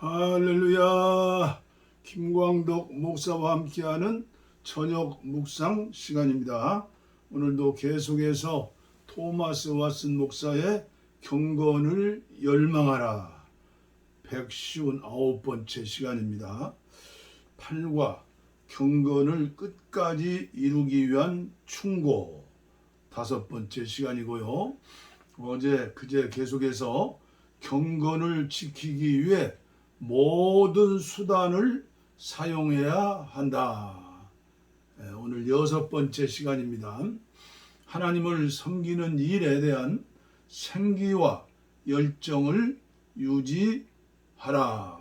할렐루야. 김광덕 목사와 함께하는 저녁 묵상 시간입니다. 오늘도 계속해서 토마스 왓슨 목사의 경건을 열망하라 159번째 시간입니다. 8과 경건을 끝까지 이루기 위한 충고 5번째 시간이고요. 그제 계속해서 경건을 지키기 위해 모든 수단을 사용해야 한다. 오늘 6번째 시간입니다. 하나님을 섬기는 일에 대한 생기와 열정을 유지하라.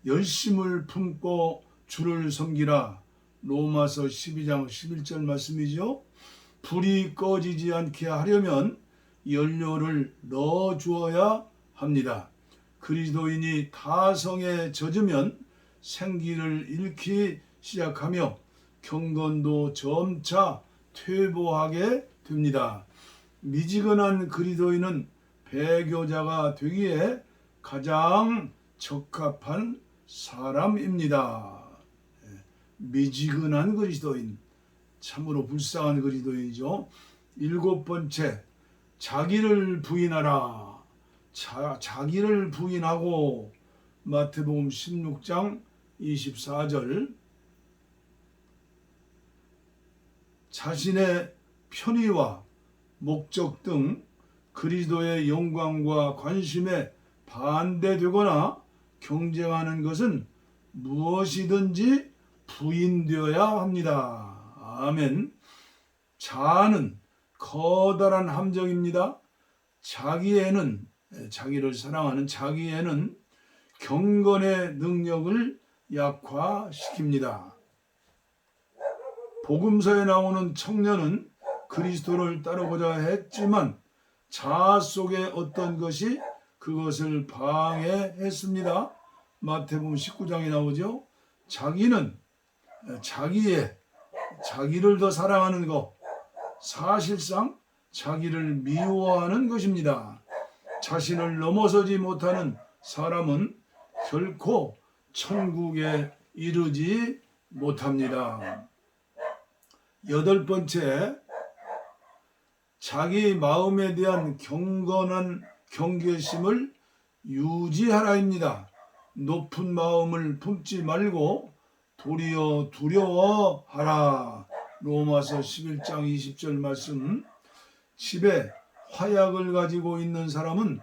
열심을 품고 주를 섬기라. 로마서 12장 11절 말씀이죠. 불이 꺼지지 않게 하려면 연료를 넣어 주어야 합니다. 그리스도인이 타성에 젖으면 생기를 잃기 시작하며 경건도 점차 퇴보하게 됩니다. 미지근한 그리스도인은 배교자가 되기에 가장 적합한 사람입니다. 미지근한 그리스도인, 참으로 불쌍한 그리스도인이죠. 7번째, 자기를 부인하라. 자기를 부인하고 마태복음 16장 24절 자신의 편의와 목적 등 그리스도의 영광과 관심에 반대되거나 경쟁하는 것은 무엇이든지 부인되어야 합니다. 아멘. 자아는 커다란 함정입니다. 자기를 사랑하는 자기애는 경건의 능력을 약화시킵니다. 복음서에 나오는 청년은 그리스도를 따르고자 했지만 자아 속에 어떤 것이 그것을 방해했습니다. 마태복음 19장에 나오죠. 자기는 자기를 더 사랑하는 것, 사실상 자기를 미워하는 것입니다. 자신을 넘어서지 못하는 사람은 결코 천국에 이르지 못합니다. 8번째, 자기 마음에 대한 경건한 경계심을 유지하라입니다. 높은 마음을 품지 말고 도리어 두려워하라. 로마서 11장 20절 말씀. 집에 화약을 가지고 있는 사람은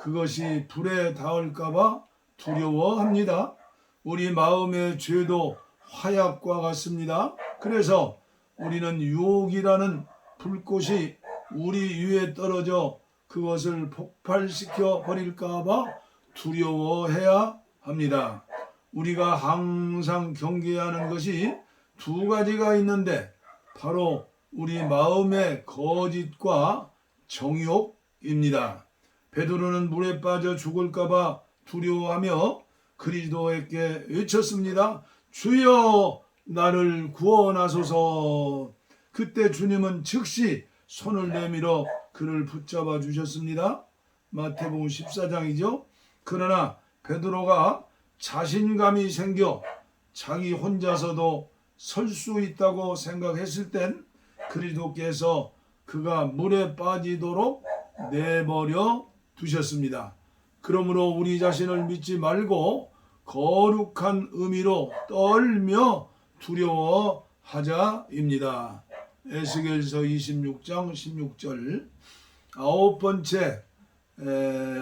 그것이 불에 닿을까봐 두려워합니다. 우리 마음의 죄도 화약과 같습니다. 그래서 우리는 유혹이라는 불꽃이 우리 위에 떨어져 그것을 폭발시켜 버릴까봐 두려워해야 합니다. 우리가 항상 경계하는 것이 2가지가 있는데 바로 우리 마음의 거짓과 정욕입니다. 베드로는 물에 빠져 죽을까봐 두려워하며 그리스도에게 외쳤습니다. 주여 나를 구원하소서. 그때 주님은 즉시 손을 내밀어 그를 붙잡아 주셨습니다. 마태복음 14장이죠. 그러나 베드로가 자신감이 생겨 자기 혼자서도 설 수 있다고 생각했을 땐 그리스도께서 그가 물에 빠지도록 내버려 두셨습니다. 그러므로 우리 자신을 믿지 말고 거룩한 의미로 떨며 두려워하자입니다. 에스겔서 26장 16절. 9번째,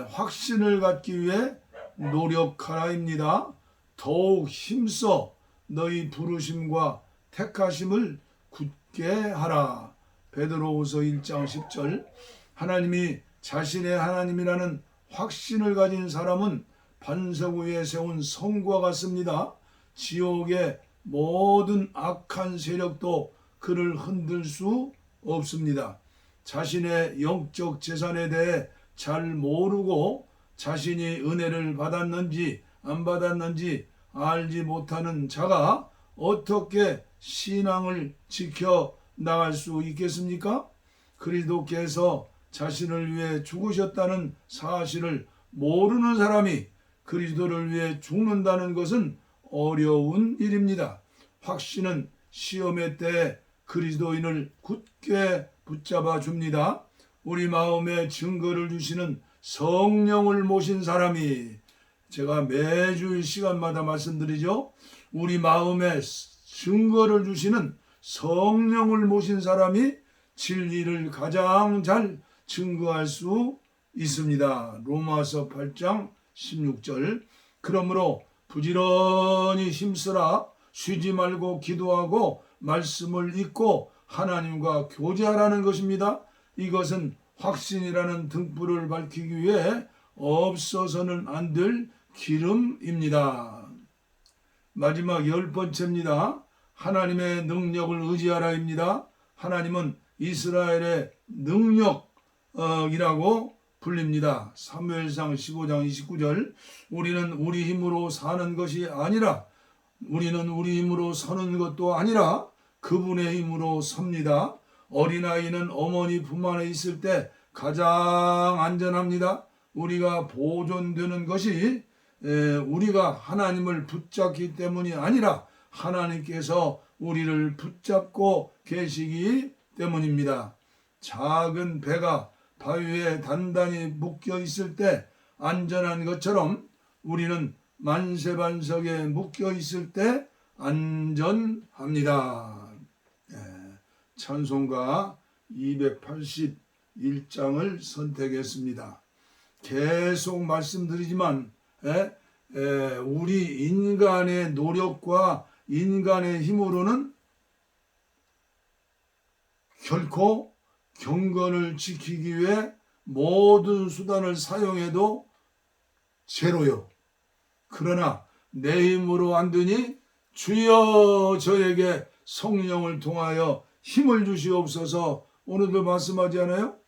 확신을 갖기 위해 노력하라입니다. 더욱 힘써 너희 부르심과 택하심을 굳게 하라. 베드로후서 1장 10절. 하나님이 자신의 하나님이라는 확신을 가진 사람은 반석 위에 세운 성과 같습니다. 지옥의 모든 악한 세력도 그를 흔들 수 없습니다. 자신의 영적 재산에 대해 잘 모르고 자신이 은혜를 받았는지 안 받았는지 알지 못하는 자가 어떻게 신앙을 지켜 나갈 수 있겠습니까? 그리스도께서 자신을 위해 죽으셨다는 사실을 모르는 사람이 그리스도를 위해 죽는다는 것은 어려운 일입니다. 확신은 시험의 때 그리스도인을 굳게 붙잡아 줍니다. 우리 마음에 증거를 주시는 성령을 모신 사람이, 제가 매주 시간마다 말씀드리죠. 우리 마음에 증거를 주시는 성령을 모신 사람이 진리를 가장 잘 증거할 수 있습니다. 로마서 8장 16절. 그러므로 부지런히 힘쓰라. 쉬지 말고 기도하고 말씀을 읽고 하나님과 교제하라는 것입니다. 이것은 확신이라는 등불을 밝히기 위해 없어서는 안 될 기름입니다. 마지막 10번째입니다. 하나님의 능력을 의지하라입니다. 하나님은 이스라엘의 능력이라고 불립니다. 사무엘상 15장 29절. 우리는 우리 힘으로 사는 것이 아니라, 우리는 우리 힘으로 서는 것도 아니라 그분의 힘으로 섭니다. 어린아이는 어머니 품 안에 있을 때 가장 안전합니다. 우리가 보존되는 것이 우리가 하나님을 붙잡기 때문이 아니라 하나님께서 우리를 붙잡고 계시기 때문입니다. 작은 배가 바위에 단단히 묶여 있을 때 안전한 것처럼 우리는 만세반석에 묶여 있을 때 안전합니다. 찬송가 281장을 선택했습니다. 계속 말씀드리지만 우리 인간의 노력과 인간의 힘으로는 결코 경건을 지키기 위해 모든 수단을 사용해도 제로요. 그러나 내 힘으로 안 되니 주여 저에게 성령을 통하여 힘을 주시옵소서. 오늘도 말씀하지 않아요?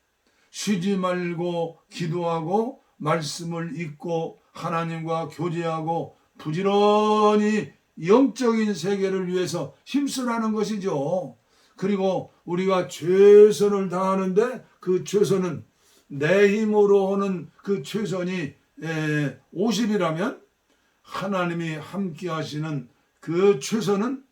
쉬지 말고 기도하고 말씀을 읽고 하나님과 교제하고 부지런히 영적인 세계를 위해서 힘쓰라는 것이죠. 그리고 우리가 최선을 다하는데 그 최선은 내 힘으로 하는 그 최선이 50이라면 하나님이 함께 하시는 그 최선은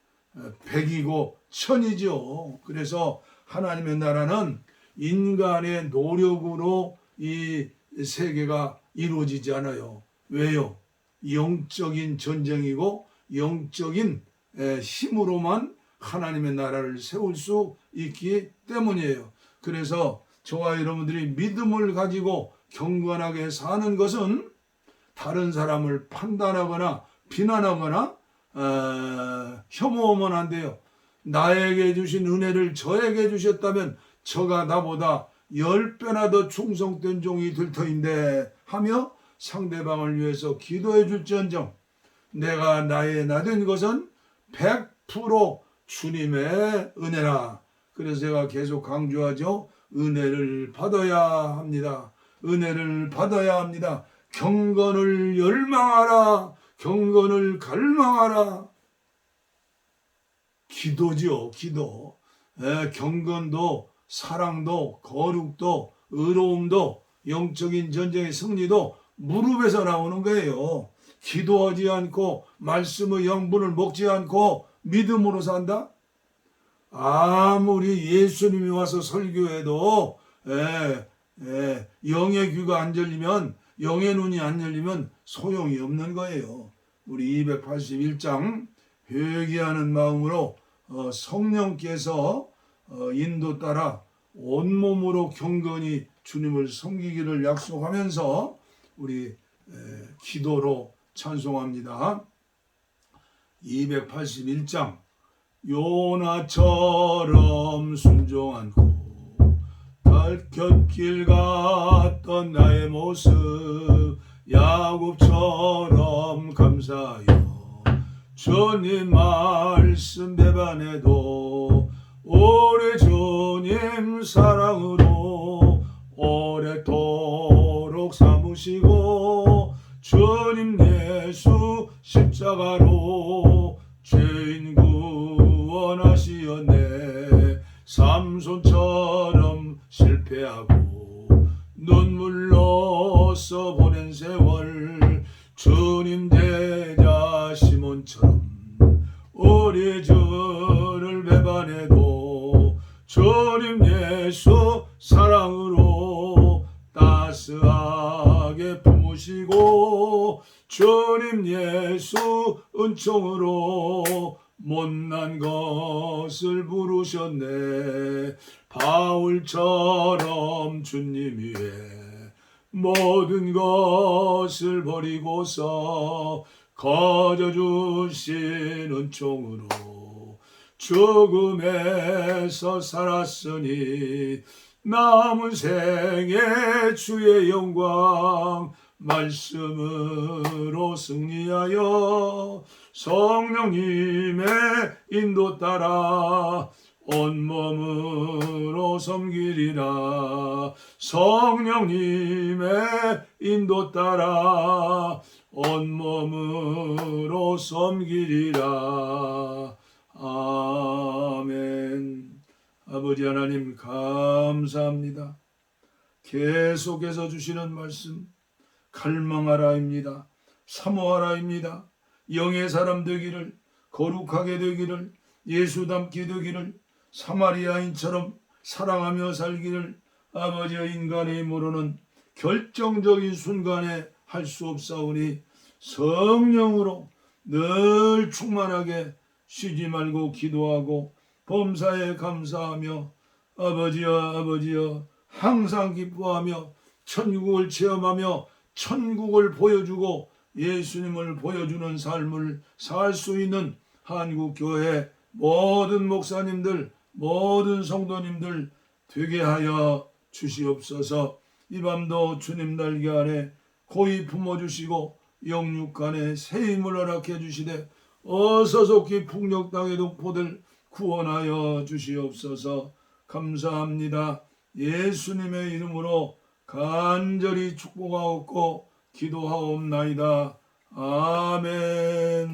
100이고 1000이죠. 그래서 하나님의 나라는 인간의 노력으로 이 세계가 이루어지지 않아요. 왜요? 영적인 전쟁이고 영적인 힘으로만 하나님의 나라를 세울 수 있기 때문이에요. 그래서 저와 여러분들이 믿음을 가지고 경건하게 사는 것은 다른 사람을 판단하거나 비난하거나 혐오하면 안 돼요. 나에게 주신 은혜를 저에게 주셨다면 저가 나보다 10배나 더 충성된 종이 될 터인데 하며 상대방을 위해서 기도해 줄지언정 내가 나의 나된 것은 100% 주님의 은혜라. 그래서 제가 계속 강조하죠. 은혜를 받아야 합니다. 은혜를 받아야 합니다. 경건을 열망하라. 경건을 갈망하라. 기도죠. 기도. 경건도 사랑도 거룩도 의로움도 영적인 전쟁의 승리도 무릎에서 나오는 거예요. 기도하지 않고 말씀의 영분을 먹지 않고 믿음으로 산다? 아무리 예수님이 와서 설교해도 영의 귀가 안 열리면, 영의 눈이 안 열리면 소용이 없는 거예요. 우리 281장 회개하는 마음으로 성령께서 인도 따라 온몸으로 경건히 주님을 섬기기를 약속하면서 우리 기도로 찬송합니다. 281장 요나처럼 순종한 달곁길 갔던 나의 모습 야곱처럼 감사하여 주님 말씀 배반해도 오래 주님 사랑으로 오래도록 삼으시고 주님 예수 십자가로 죄인 구원하시었네. 삼손처럼 실패하고 눈물로 써보낸 세월 주 양처럼 우리 주를 배반해도 주님 예수 사랑으로 따스하게 품으시고 주님 예수 은총으로 못난 것을 부르셨네. 바울처럼 주님 위에 모든 것을 버리고서 거저 주신 은총으로 죽음에서 살았으니 남은 생에 주의 영광 말씀으로 승리하여 성령님의 인도 따라 온몸으로 섬기리라. 성령님의 인도 따라 온몸으로 섬기리라. 아멘. 아버지 하나님 감사합니다. 계속해서 주시는 말씀 갈망하라입니다. 사모하라입니다. 영의 사람 되기를, 거룩하게 되기를, 예수 닮게 되기를, 사마리아인처럼 사랑하며 살기를 아버지의 인간의 힘으로는 결정적인 순간에 할 수 없사오니 성령으로 늘 충만하게 쉬지 말고 기도하고 범사에 감사하며 아버지여 항상 기뻐하며 천국을 체험하며 천국을 보여주고 예수님을 보여주는 삶을 살 수 있는 한국교회 모든 목사님들 모든 성도님들 되게 하여 주시옵소서. 이 밤도 주님 날개 아래 고이 품어주시고 영육간에 새 힘을 허락해 주시되 어서 속히 풍력 땅의 독포들 구원하여 주시옵소서. 감사합니다. 예수님의 이름으로 간절히 축복하옵고 기도하옵나이다. 아멘.